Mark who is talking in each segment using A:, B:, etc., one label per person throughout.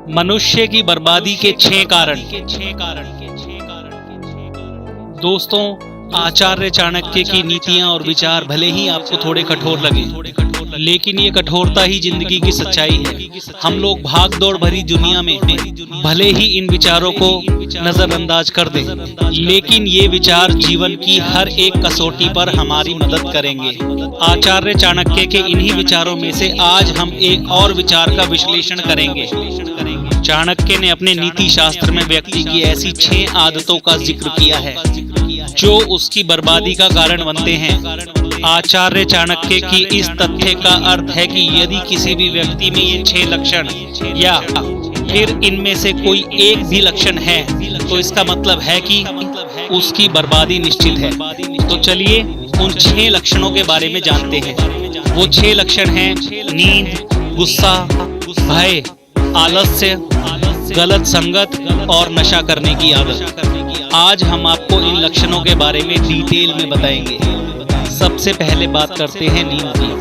A: मनुष्य की बर्बादी के 6 कारण। दोस्तों, आचार्य चाणक्य की नीतियां और विचार भले ही आपको थोड़े कठोर लगे, लेकिन ये कठोरता ही जिंदगी की सच्चाई है। हम लोग भाग दौड़ भरी दुनिया में भले ही इन विचारों को नजरअंदाज कर दें, लेकिन ये विचार जीवन की हर एक कसौटी पर हमारी मदद करेंगे। आचार्य चाणक्य के इन्हीं विचारों में से आज हम एक और विचार का विश्लेषण करेंगे। चाणक्य ने अपने नीति शास्त्र में व्यक्ति की ऐसी 6 आदतों का जिक्र किया है जो उसकी बर्बादी का कारण बनते हैं। आचार्य चाणक्य की इस तथ्य का अर्थ है कि यदि किसी भी व्यक्ति में ये 6 लक्षण या फिर इनमें से कोई एक भी लक्षण है तो इसका मतलब है कि उसकी बर्बादी निश्चित है। तो चलिए उन 6 लक्षणों के बारे में जानते हैं। वो 6 लक्षण हैं: नींद, गुस्सा, भय, आलस्य, गलत संगत और नशा करने की आदत। आज हम आपको इन लक्षणों के बारे में डिटेल में बताएंगे। सबसे पहले बात करते हैं नींद की।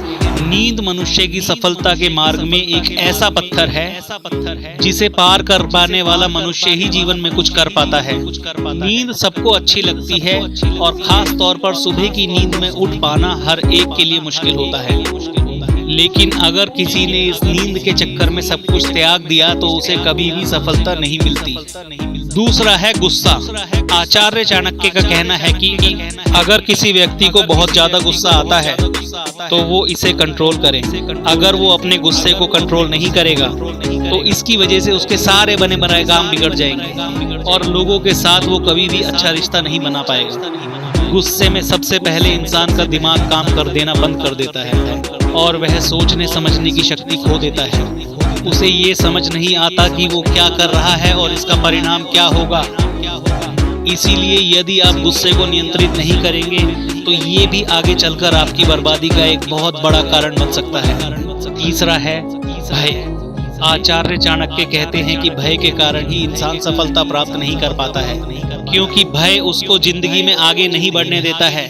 A: नींद मनुष्य की सफलता के मार्ग में एक ऐसा पत्थर है जिसे पार कर पाने वाला मनुष्य ही जीवन में कुछ कर पाता है। नींद सबको अच्छी लगती है और खास तौर पर सुबह की नींद में उठ पाना हर एक के लिए मुश्किल होता है। लेकिन अगर किसी ने इस नींद के चक्कर में सब कुछ त्याग दिया तो उसे कभी भी सफलता नहीं मिलती। दूसरा है गुस्सा। आचार्य चाणक्य का कहना है कि अगर किसी व्यक्ति को बहुत ज्यादा गुस्सा आता है तो वो इसे कंट्रोल करे। अगर वो अपने गुस्से को कंट्रोल नहीं करेगा तो इसकी वजह से उसके सारे बने बनाए काम बिगड़ जाएंगे और लोगों के साथ वो कभी भी अच्छा रिश्ता नहीं बना पाएगा। गुस्से में सबसे पहले इंसान का दिमाग काम कर देना बंद कर देता है और वह सोचने समझने की शक्ति खो देता है। उसे ये समझ नहीं आता कि वो क्या कर रहा है और इसका परिणाम क्या होगा। इसीलिए यदि आप गुस्से को नियंत्रित नहीं करेंगे तो ये भी आगे चलकर आपकी बर्बादी का एक बहुत बड़ा कारण बन सकता है। तीसरा है भय। आचार्य चाणक्य कहते हैं कि भय के कारण ही इंसान सफलता प्राप्त नहीं कर पाता है, क्योंकि भय उसको जिंदगी में आगे नहीं बढ़ने देता है।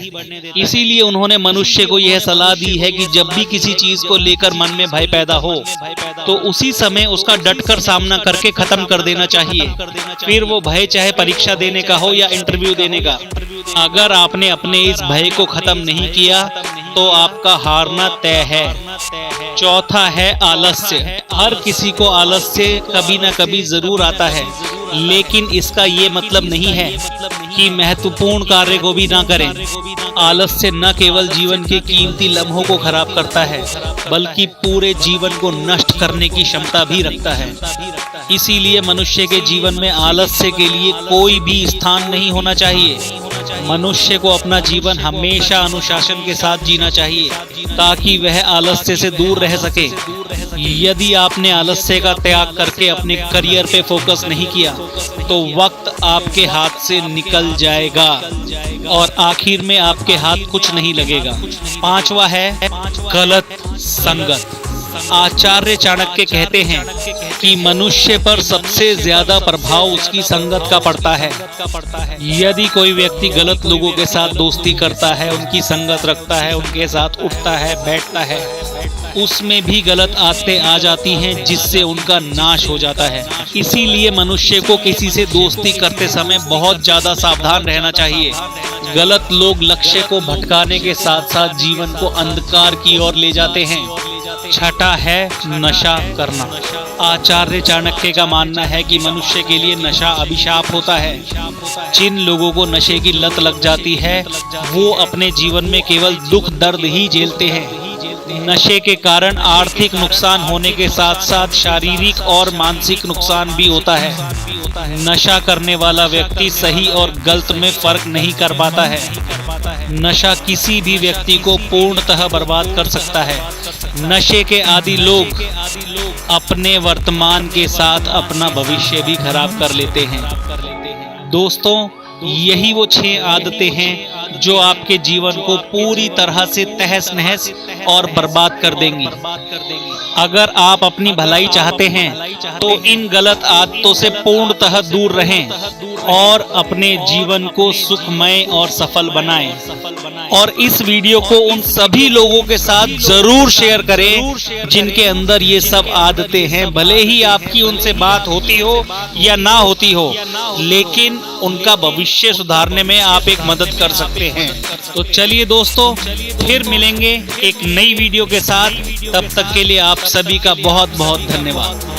A: इसीलिए उन्होंने मनुष्य को यह सलाह दी है कि जब भी किसी चीज को लेकर मन में भय पैदा हो तो उसी समय उसका डटकर सामना करके खत्म कर देना चाहिए। फिर वो भय चाहे परीक्षा देने का हो या इंटरव्यू देने का। अगर आपने अपने इस भय को खत्म नहीं किया तो आपका हारना तय है। चौथा है आलस्य। हर किसी को आलस्य कभी न कभी जरूर आता है, लेकिन इसका ये मतलब नहीं है कि महत्वपूर्ण कार्य को भी ना करें। आलस्य न केवल जीवन के कीमती लम्हों को खराब करता है बल्कि पूरे जीवन को नष्ट करने की क्षमता भी रखता है। इसीलिए मनुष्य के जीवन में आलस्य के लिए कोई भी स्थान नहीं होना चाहिए। मनुष्य को अपना जीवन हमेशा अनुशासन के साथ जीना चाहिए ताकि वह आलस्य से दूर रह सके। यदि आपने आलस्य का त्याग करके अपने करियर पे फोकस नहीं किया तो वक्त आपके हाथ से निकल जाएगा और आखिर में आपके हाथ कुछ नहीं लगेगा। पांचवा है गलत संगत। आचार्य चाणक्य कहते हैं कि मनुष्य पर सबसे ज्यादा प्रभाव उसकी संगत का पड़ता है। यदि कोई व्यक्ति गलत लोगों के साथ दोस्ती करता है, उनकी संगत रखता है, उनके साथ उठता है, बैठता है, उसमें भी गलत आदतें आ जाती हैं जिससे उनका नाश हो जाता है। इसीलिए मनुष्य को किसी से दोस्ती करते समय बहुत ज्यादा सावधान रहना चाहिए। गलत लोग लक्ष्य को भटकाने के साथ साथ जीवन को अंधकार की ओर ले जाते हैं। छठा है नशा करना। आचार्य चाणक्य का मानना है कि मनुष्य के लिए नशा अभिशाप होता है। जिन लोगों को नशे की लत लग जाती है वो अपने जीवन में केवल दुख दर्द ही झेलते हैं। नशे के कारण आर्थिक नुकसान होने के साथ साथ शारीरिक और मानसिक नुकसान भी होता है। नशा करने वाला व्यक्ति सही और गलत में फर्क नहीं कर पाता है। नशा किसी भी व्यक्ति को पूर्णतः बर्बाद कर सकता है। नशे के आदी लोग अपने वर्तमान के साथ अपना भविष्य भी खराब कर लेते हैं। दोस्तों, यही वो 6 आदतें हैं जो आपके जीवन को पूरी तरह से तहस नहस और बर्बाद कर देंगी। अगर आप अपनी भलाई चाहते हैं तो इन गलत आदतों से पूर्णतः दूर रहें और अपने जीवन को सुखमय और सफल बनाएं। और इस वीडियो को उन सभी लोगों के साथ जरूर शेयर करें जिनके अंदर ये सब आदतें हैं। भले ही आपकी उनसे बात होती हो या ना होती हो, लेकिन उनका भविष्य सुधारने में आप एक मदद कर सकते हैं। तो चलिए दोस्तों, फिर मिलेंगे एक नई वीडियो के साथ। तब तक के लिए आप सभी का बहुत बहुत धन्यवाद।